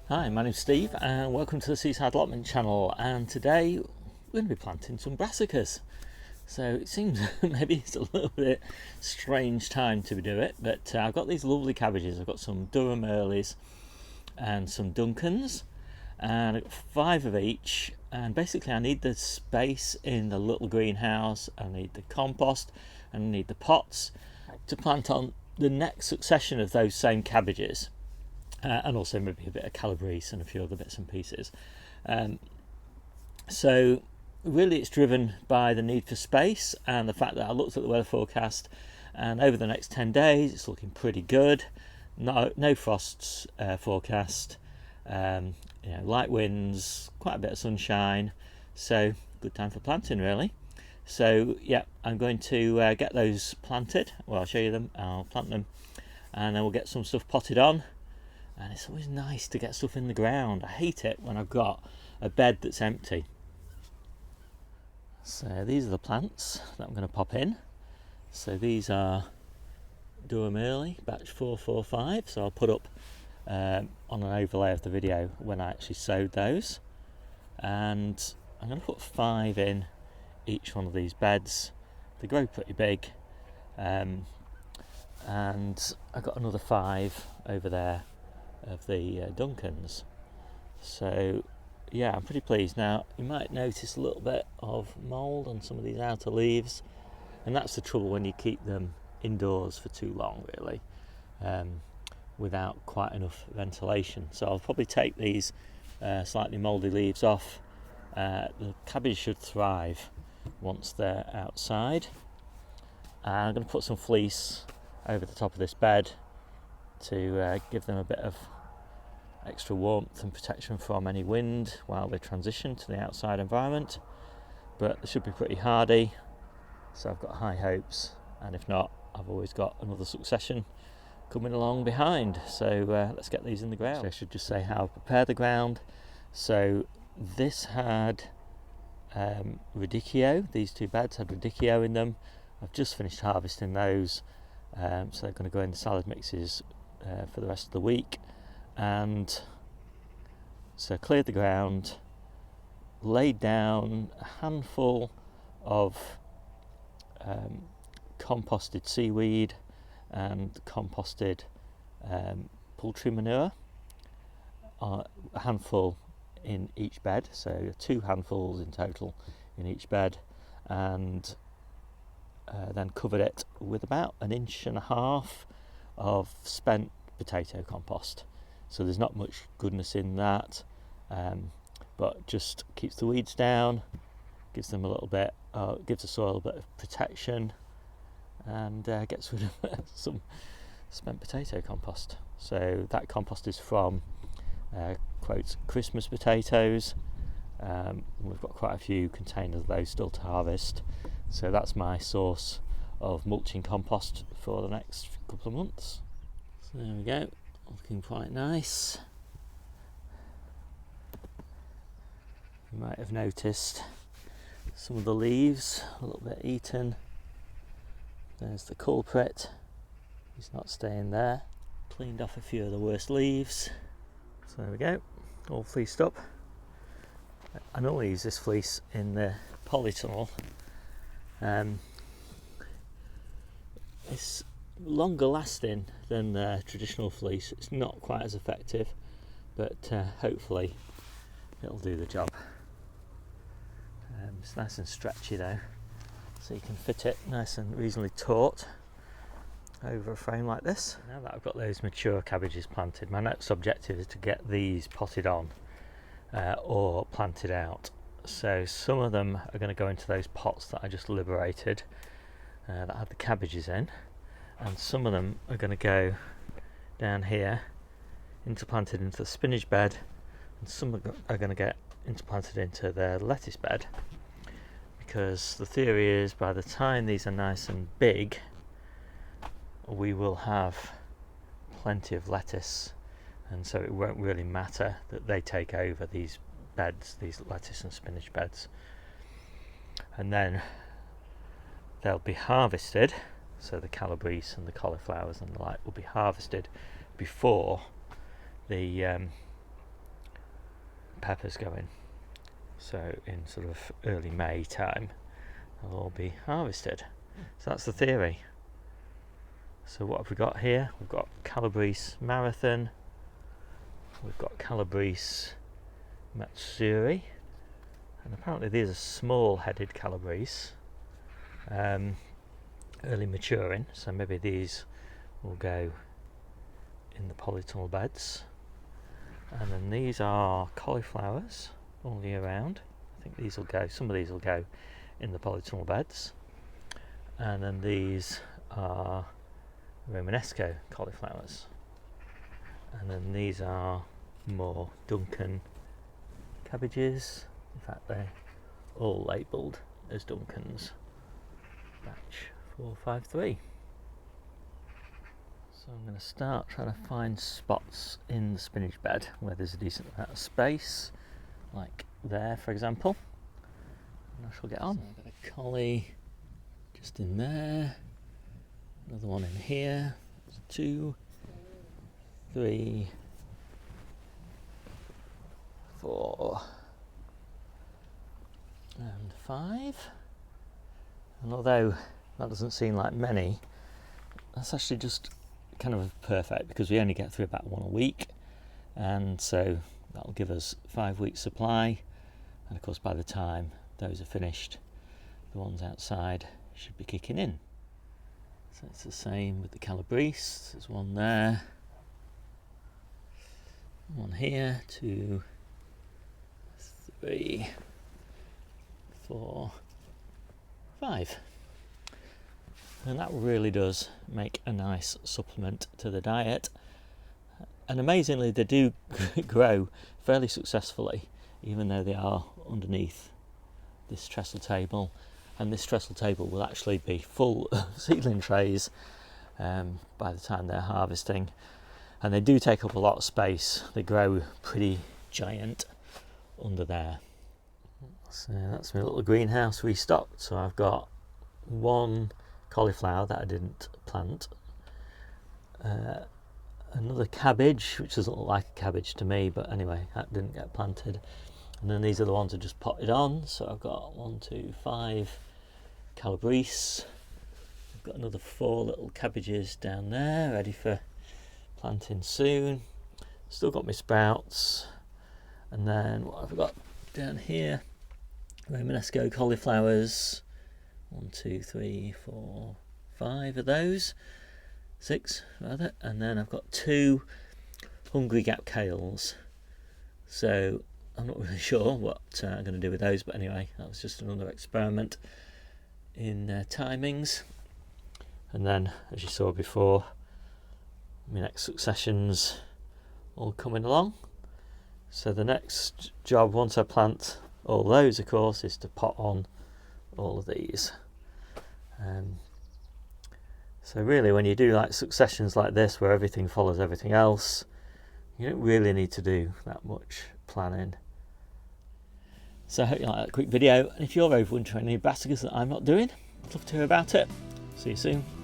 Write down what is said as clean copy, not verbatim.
Hi, my name's Steve and welcome to the Seaside Allotment channel, and today we're going to be planting some brassicas. So it seems maybe it's a little bit strange time to do it, but I've got these lovely cabbages. I've got some Durham Earlys and some Duncans, and I've got 5 of each, and basically I need the space in the little greenhouse, I need the compost and I need the pots to plant on the next succession of those same cabbages. And also maybe a bit of calabrese and a few other bits and pieces. So really it's driven by the need for space and the fact that I looked at the weather forecast, and over the next 10 days it's looking pretty good. No frosts forecast, light winds, quite a bit of sunshine, so good time for planting really. So yeah, I'm going to get those planted. Well, I'll show you them, I'll plant them, and then we'll get some stuff potted on. And it's always nice to get stuff in the ground. I hate it when I've got a bed that's empty. So these are the plants that I'm going to pop in. So these are Durham Early, batch 445. So I'll put up on an overlay of the video when I actually sowed those. And I'm going to put 5 in each one of these beds. They grow pretty big. And I've got another 5 over there of the Duncans. So yeah, I'm pretty pleased. Now you might notice a little bit of mould on some of these outer leaves, and that's the trouble when you keep them indoors for too long really, without quite enough ventilation. So I'll probably take these slightly mouldy leaves off. The cabbage should thrive once they're outside, and I'm going to put some fleece over the top of this bed to give them a bit of extra warmth and protection from any wind while they transition to the outside environment. But they should be pretty hardy, so I've got high hopes, and if not, I've always got another succession coming along behind. So let's get these in the ground. So I should just say how I prepare the ground. So this had radicchio, these 2 beds had radicchio in them. I've just finished harvesting those, so they're going to go in the salad mixes for the rest of the week. And so cleared the ground, laid down a handful of composted seaweed and composted poultry manure, a handful in each bed, so 2 handfuls in total in each bed, and then covered it with about 1.5 inches of spent potato compost. So there's not much goodness in that, but just keeps the weeds down, gives them a little bit, gives the soil a bit of protection, and gets rid of some spent potato compost. So that compost is from quotes Christmas potatoes. We've got quite a few containers of those still to harvest, so that's my source of mulching compost for the next couple of months. So there we go, looking quite nice. You might have noticed some of the leaves a little bit eaten. There's the culprit, he's not staying there. Cleaned off a few of the worst leaves. So there we go, all fleeced up. I normally use this fleece in the polytunnel. It's longer lasting than the traditional fleece. It's not quite as effective, but hopefully it'll do the job. It's nice and stretchy though, so you can fit it nice and reasonably taut over a frame like this. Now that I've got those mature cabbages planted, my next objective is to get these potted on or planted out. So some of them are going to go into those pots that I just liberated that had the cabbages in, and some of them are going to go down here planted into the spinach bed, and some are going to get planted into the lettuce bed, because the theory is by the time these are nice and big we will have plenty of lettuce, and so it won't really matter that they take over these beds, these lettuce and spinach beds, and then they'll be harvested. So the calabrese and the cauliflowers and the like will be harvested before the peppers going. So in sort of early May time, they'll all be harvested. So that's the theory. So what have we got here? We've got calabrese marathon, we've got calabrese matsuri, and apparently these are small-headed calabrese, early maturing, so maybe these will go in the polytunnel beds. And then these are cauliflowers all year round. I think these will go, some of these will go in the polytunnel beds. And then these are romanesco cauliflowers. And then these are more Duncan cabbages. In fact, they're all labelled as Duncans. Batch 453. So I'm going to start trying to find spots in the spinach bed where there's a decent amount of space, like there for example, and I shall get on. So I've got a collie just in there, another one in here, 2, 3, 4 and 5. And although that doesn't seem like many, that's actually just kind of perfect because we only get through about 1 a week, and so that'll give us 5 weeks supply. And of course by the time those are finished, the ones outside should be kicking in. So it's the same with the calabrese. There's one there, one here, 2, 3, 4, 5. And that really does make a nice supplement to the diet. And amazingly, they do grow fairly successfully, even though they are underneath this trestle table. And this trestle table will actually be full of seedling trays by the time they're harvesting. And they do take up a lot of space. They grow pretty giant under there. So that's my little greenhouse restocked. So I've got 1 cauliflower that I didn't plant, another cabbage which doesn't look like a cabbage to me, but anyway, that didn't get planted, and then these are the ones I just potted on. So I've got 1, 2, 5 calabrese. I've got another 4 little cabbages down there ready for planting soon. Still got my sprouts, and then what have I got down here? Romanesco cauliflowers. 1, 2, 3, 4, 5 of those, 6 rather, and then I've got 2 hungry gap kales. So I'm not really sure what I'm going to do with those, but anyway, that was just another experiment in timings. And then, as you saw before, my next succession's all coming along. So the next job, once I plant all those, of course, is to pot on all of these. So really, when you do like successions like this where everything follows everything else, you don't really need to do that much planning. So I hope you like that quick video, and if you're overwintering any brassicas that I'm not doing, I'd love to hear about it. See you soon.